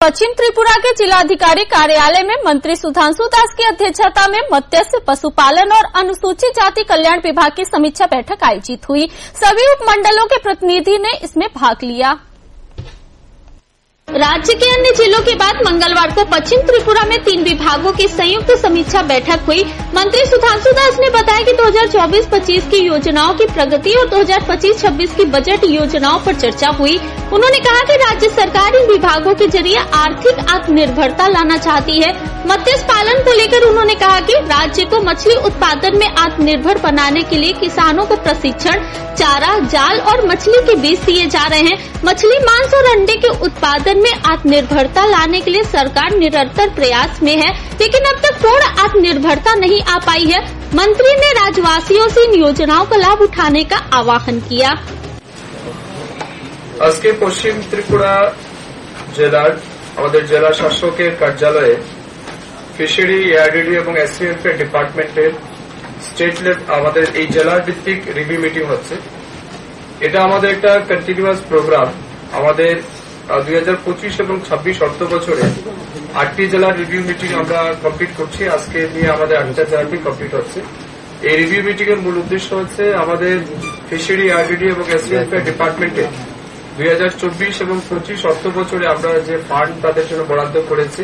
पश्चिम त्रिपुरा के जिलाधिकारी कार्यालय में मंत्री सुधांशु दास की अध्यक्षता में मत्स्य पशुपालन और अनुसूचित जाति कल्याण विभाग की समीक्षा बैठक आयोजित हुई। सभी उपमंडलों के प्रतिनिधि ने इसमें भाग लिया। राज्य के अन्य जिलों के बाद मंगलवार को पश्चिम त्रिपुरा में 3 विभागों की संयुक्त समीक्षा बैठक हुई। मंत्री सुधांशु दास ने बताया कि 2024-25 की योजनाओं की प्रगति और 2025-26 की बजट योजनाओं पर चर्चा हुई। उन्होंने कहा कि राज्य सरकार इन विभागों के जरिए आर्थिक आत्मनिर्भरता लाना चाहती है। मत्स्य पालन को लेकर उन्होंने कहा कि राज्य को मछली उत्पादन में आत्मनिर्भर बनाने के लिए किसानों को प्रशिक्षण, चारा, जाल और मछली के बीज दिए जा रहे हैं। मछली, मांस और अंडे के उत्पादन में आत्मनिर्भरता लाने के लिए सरकार निरंतर प्रयास में है, लेकिन अब तक पूर्ण आत्मनिर्भरता नहीं आ पाई है। मंत्री ने राज्यवासियों से इन योजनाओं का लाभ उठाने का आह्वान किया। আজকে পশ্চিম ত্রিপুরা জেলার আমাদের জেলা শাসকের কার্যালয়ে ফিশারি, এআরডিডি এবং এসসিএফ এর ডিপার্টমেন্টের স্টেট লেভেল আমাদের এই জেলার ভিত্তিক রিভিউ মিটিং হচ্ছে। এটা আমাদের একটা কন্টিনিউয়াস প্রোগ্রাম। আমাদের 2025 এবং 26 অর্থ বছরে 8টি জেলার রিভিউ মিটিং আমরা কমপ্লিট করছি। আজকে নিয়ে আমাদের 8টা জেলাটি কমপ্লিট হচ্ছে। এই রিভিউ মিটিং এর মূল উদ্দেশ্য হচ্ছে আমাদের ফিশারি, এআরডিডি এবং এসসিএফ এর ডিপার্টমেন্টে 2024 এবং 25 অর্থ বছরে আমরা যে ফান্ড তাদের জন্য বরাদ্দ করেছি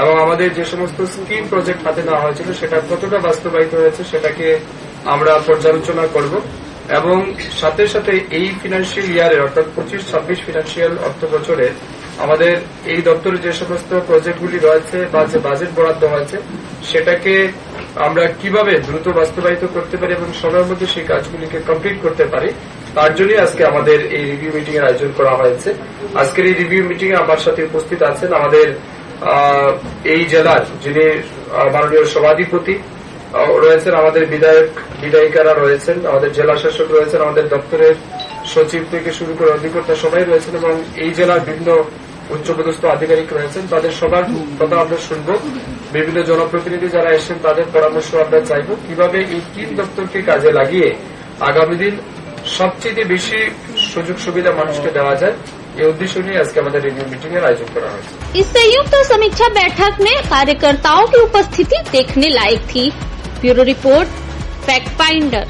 এবং আমাদের যে সমস্ত স্কিম প্রজেক্ট হাতে নেওয়া হয়েছিল সেটা কতটা বাস্তবায়িত হয়েছে সেটাকে আমরা পর্যালোচনা করব এবং সাথে সাথে এই ফিনান্সিয়াল ইয়ারের অর্থাৎ 25-26 ফিনান্সিয়াল অর্থ বছরে আমাদের এই দপ্তরে যে সমস্ত প্রজেক্টগুলি রয়েছে বা যে বাজেট বরাদ্দ হয়েছে সেটাকে আমরা কিভাবে দ্রুত বাস্তবায়িত করতে পারি এবং সময়ের মধ্যে সেই কাজগুলিকে কমপ্লিট করতে পারি তার জন্যই আজকে আমাদের এই রিভিউ মিটিং এর আয়োজন করা হয়েছে। আজকের এই রিভিউ মিটিং এ আমার সাথে উপস্থিত আছেন আমাদের এই জেলার যিনি মাননীয় সভাধিপতি রয়েছেন, আমাদের বিধায়িকারা রয়েছেন, আমাদের জেলা শাসক রয়েছেন, আমাদের দপ্তরের সচিব থেকে শুরু করে অধিকর্তা সবাই রয়েছেন এবং এই জেলার বিভিন্ন উচ্চপদস্থ আধিকারিক রয়েছেন। তাদের সবার কথা আমরা শুনব। বিভিন্ন জনপ্রতিনিধি যারা এসেছেন তাদের পরামর্শ আমরা চাইব কিভাবে এই 3 দপ্তরকে কাজে লাগিয়ে আগামী দিন সবচেয়ে বেশি সুযোগ সুবিधा মানুষকে দেওয়া যায় ये उद्देश्य नहीं आज के हमारे रिव्यू मीटिंग का आयोजन करा है। इस संयुक्त समीक्षा बैठक में कार्यकर्ताओं की उपस्थिति देखने लायक थी। Bureau report, fact finder.